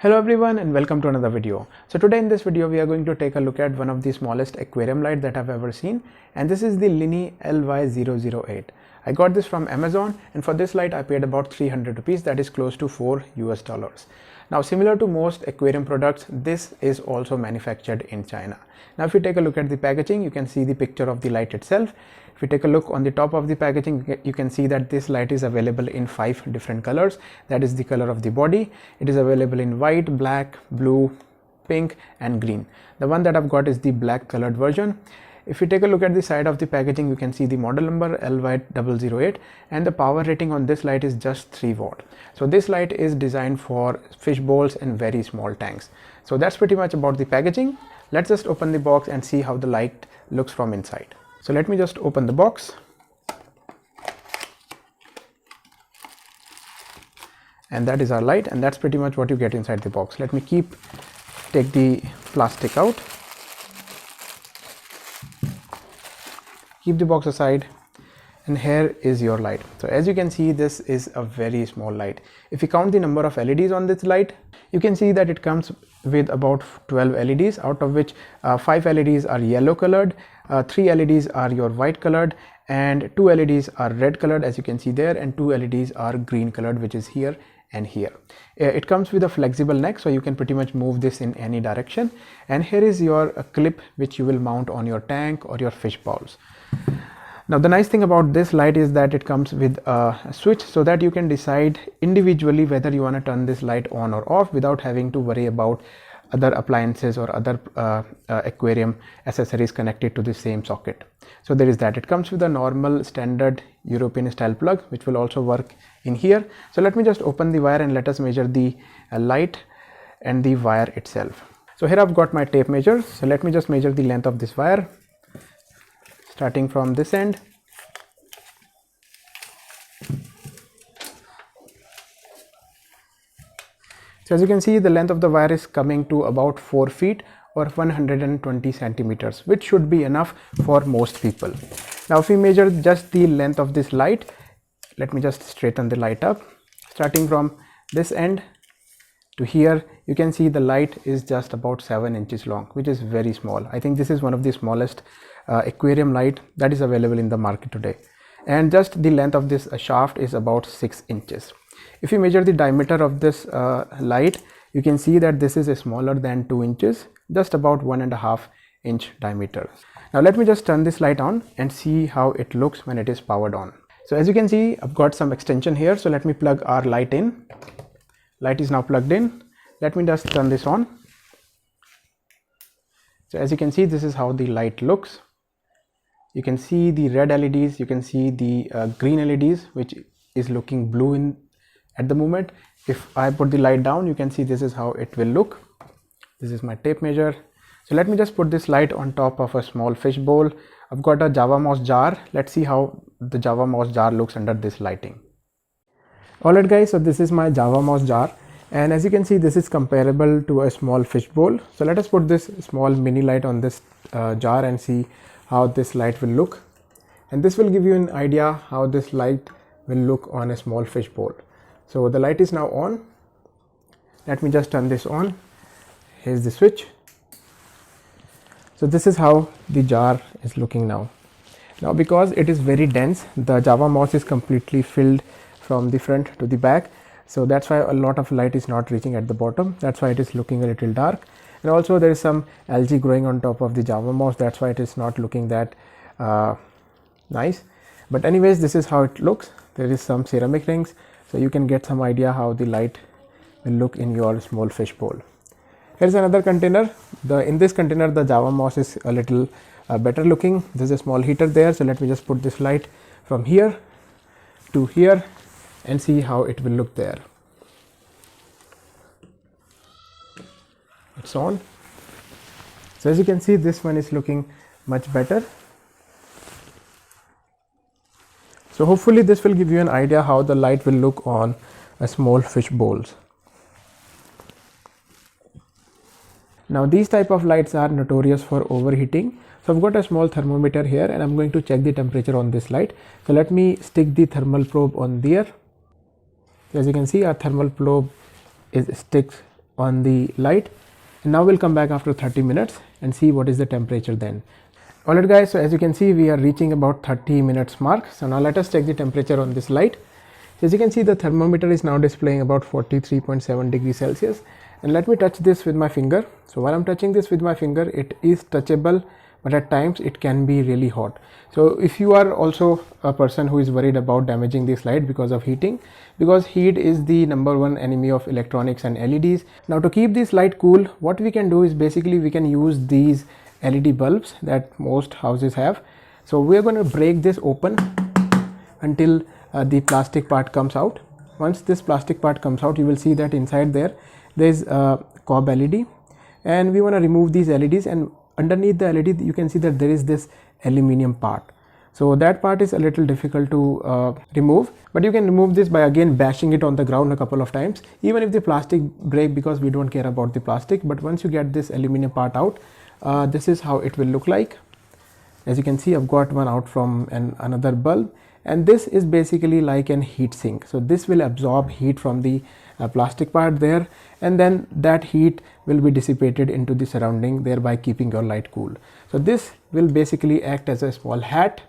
Hello everyone and welcome to another video. So today in this video we are going to take a look at one of the smallest aquarium light that I've ever seen, and this is the LINY LY008. I got this from Amazon, and for this light I paid about 300 rupees, that is close to $4 US. Now similar to most aquarium products, this is also manufactured in China. Now if you take a look at the packaging, you can see the picture of the light itself. If you take a look on the top of the packaging, you can see that this light is available in 5 different colors. That is the color of the body. It is available in white, black, blue, pink and green. The one that I've got is the black colored version. If you take a look at the side of the packaging, you can see the model number LY008, and the power rating on this light is just 3 watt. So this light is designed for fish bowls and very small tanks. So that's pretty much about the packaging. Let's just open the box and see how the light looks from inside. So let me just open the box, and that is our light, and that's pretty much what you get inside the box. Let me take the plastic out, keep the box aside, and here is your light. So as you can see, this is a very small light. If you count the number of LEDs on this light, you can see that it comes with about 12 LEDs, out of which 5 LEDs are yellow colored, 3 LEDs are your white colored, and 2 LEDs are red colored, as you can see there, and 2 LEDs are green colored, which is here and here. It comes with a flexible neck, so you can pretty much move this in any direction. And here is your clip which you will mount on your tank or your fish bowls. Now the nice thing about this light is that it comes with a switch, so that you can decide individually whether you want to turn this light on or off without having to worry about other appliances or other aquarium accessories connected to the same socket. So there is that. It comes with a normal standard European style plug, which will also work in here. So let me just open the wire and let us measure the light and the wire itself. So here I've got my tape measure. So let me just measure the length of this wire, starting from this end. So as you can see, the length of the wire is coming to about 4 feet or 120 centimeters, which should be enough for most people. Now if we measure just the length of this light, let me just straighten the light up. Starting from this end to here, you can see the light is just about 7 inches long, which is very small. I think this is one of the smallest aquarium light that is available in the market today. And just the length of this shaft is about 6 inches. If you measure the diameter of this light, you can see that this is smaller than 2 inches, just about 1.5 inch diameter. Now let me just turn this light on and see how it looks when it is powered on. So as you can see, I've got some extension here. So let me plug our light in. Light is now plugged in. Let me just turn this on. So as you can see, this is how the light looks. You can see the red LEDs, you can see the green LEDs, which is looking blue at the moment. If I put the light down, you can see this is how it will look. This is my tape measure. So let me just put this light on top of a small fish bowl. I've got a Java moss jar. Let's see how the Java moss jar looks under this lighting. Alright guys, so this is my Java moss jar, and as you can see, this is comparable to a small fish bowl. So let us put this small mini light on this jar and see how this light will look, and this will give you an idea how this light will look on a small fish bowl. So the light is now on. Let me just turn this on. Here's the switch. So this is how the jar is looking now. Now because it is very dense, the Java moss is completely filled from the front to the back, so that's why a lot of light is not reaching at the bottom. That's why it is looking a little dark, and also there is some algae growing on top of the Java moss. That's why it is not looking that nice. But anyways, this is how it looks. There is some ceramic rings, so you can get some idea how the light will look in your small fish bowl. Here's another container. In this container, the Java moss is a little better looking. There's a small heater there, so let me just put this light from here to here and see how it will look there. It's on. So as you can see, this one is looking much better. So hopefully this will give you an idea how the light will look on a small fish bowls. Now these type of lights are notorious for overheating. So I've got a small thermometer here, and I'm going to check the temperature on this light. So let me stick the thermal probe on there. As you can see, our thermal probe is sticks on the light, and now we'll come back after 30 minutes and see what is the temperature then. Alright guys, so as you can see, we are reaching about 30 minutes mark. So now let us check the temperature on this light. As you can see, the thermometer is now displaying about 43.7 degrees Celsius, and let me touch this with my finger. So while I'm touching this with my finger, it is touchable, but at times it can be really hot. So if you are also a person who is worried about damaging this light because of heating, because heat is the #1 enemy of electronics and LEDs. Now to keep this light cool, what we can do is basically we can use these LED bulbs that most houses have. So we are going to break this open until the plastic part comes out. Once this plastic part comes out, you will see that inside there is a cob LED, and we want to remove these LEDs, and underneath the LED you can see that there is this aluminum part. So that part is a little difficult to remove, but you can remove this by again bashing it on the ground a couple of times, even if the plastic break, because we don't care about the plastic. But once you get this aluminum part out, this is how it will look like. As you can see, I've got one out from another bulb, and this is basically like an heat sink. So this will absorb heat from the plastic part there, and then that heat will be dissipated into the surrounding, thereby keeping your light cool. So this will basically act as a small hat,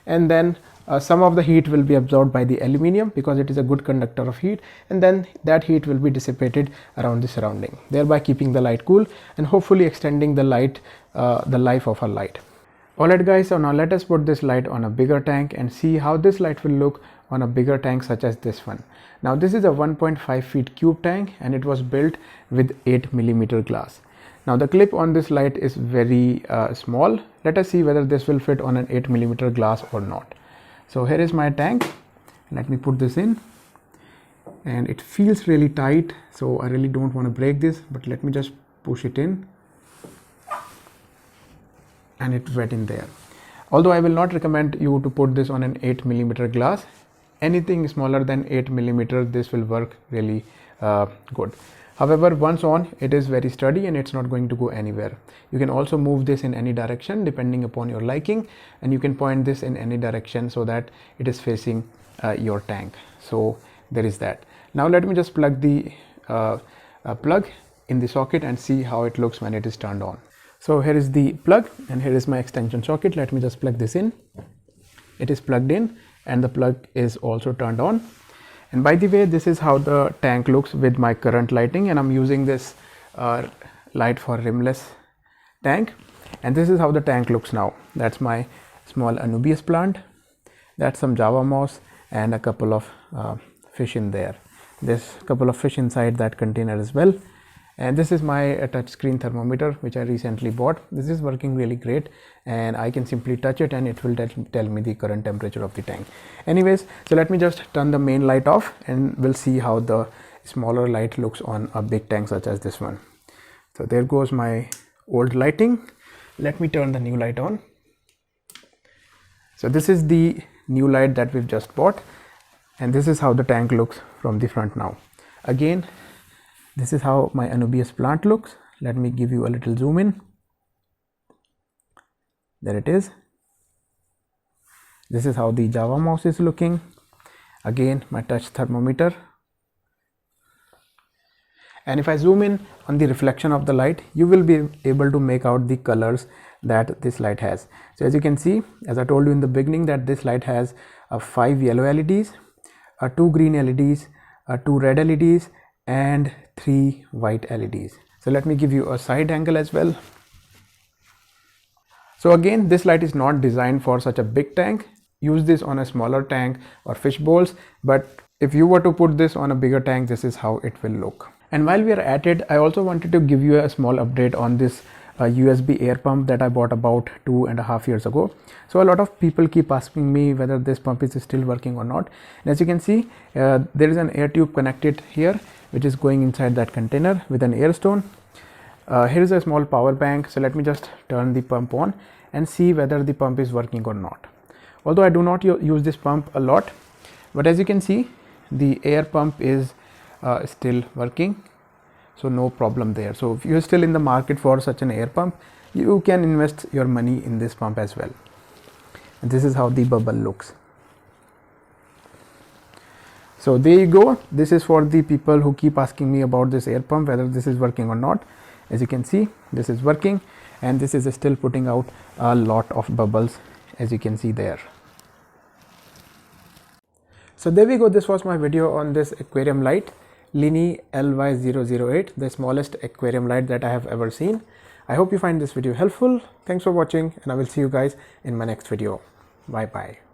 and then some of the heat will be absorbed by the aluminum because it is a good conductor of heat, and then that heat will be dissipated around the surrounding, thereby keeping the light cool and hopefully extending the light, the life of our light. Alright guys, so now let us put this light on a bigger tank and see how this light will look on a bigger tank such as this one. Now this is a 1.5 feet cube tank, and it was built with 8mm glass. Now the clip on this light is very small. Let us see whether this will fit on an 8mm glass or not. So here is my tank. Let me put this in, and it feels really tight, so I really don't want to break this, but let me just push it in, and it went in there. Although I will not recommend you to put this on an 8mm glass. Anything smaller than 8mm, this will work really good. However, once on, it is very sturdy and it's not going to go anywhere. You can also move this in any direction depending upon your liking, and you can point this in any direction so that it is facing your tank. So there is that. Now let me just plug the plug in the socket and see how it looks when it is turned on. So here is the plug, and here is my extension socket. Let me just plug this in. It is plugged in, and the plug is also turned on. And by the way, this is how the tank looks with my current lighting, and I'm using this light for rimless tank, and this is how the tank looks now. That's my small Anubias plant, that's some Java moss, and a couple of fish in there. There's a couple of fish inside that container as well. And this is my touchscreen thermometer which I recently bought. This is working really great, and I can simply touch it and it will tell me the current temperature of the tank. Anyways, so let me just turn the main light off and we'll see how the smaller light looks on a big tank such as this one. So there goes my old lighting. Let me turn the new light on. So this is the new light that we've just bought, and this is how the tank looks from the front now. Again, this is how my Anubias plant looks. Let me give you a little zoom in. There it is. This is how the Java mouse is looking. Again, my touch thermometer. And if I zoom in on the reflection of the light, you will be able to make out the colors that this light has. So as you can see, as I told you in the beginning, that this light has 5 yellow LEDs, 2 green LEDs, 2 red LEDs, and 3 white LEDs. So let me give you a side angle as well. So again, this light is not designed for such a big tank. Use this on a smaller tank or fish bowls, but if you were to put this on a bigger tank, this is how it will look. And while we are at it, I also wanted to give you a small update on this USB air pump that I bought about 2.5 years ago. So a lot of people keep asking me whether this pump is still working or not. And as you can see, there is an air tube connected here, which is going inside that container with an air stone. Here is a small power bank. So let me just turn the pump on and see whether the pump is working or not. Although I do not use this pump a lot, but as you can see, the air pump is still working, so no problem there. So if you are still in the market for such an air pump, you can invest your money in this pump as well. And this is how the bubble looks. So there you go. This is for the people who keep asking me about this air pump, whether this is working or not. As you can see, this is working, and this is still putting out a lot of bubbles, as you can see there. So there we go. This was my video on this aquarium light, LINY LY008, the smallest aquarium light that I have ever seen. I hope you find this video helpful. Thanks for watching, and I will see you guys in my next video. Bye bye.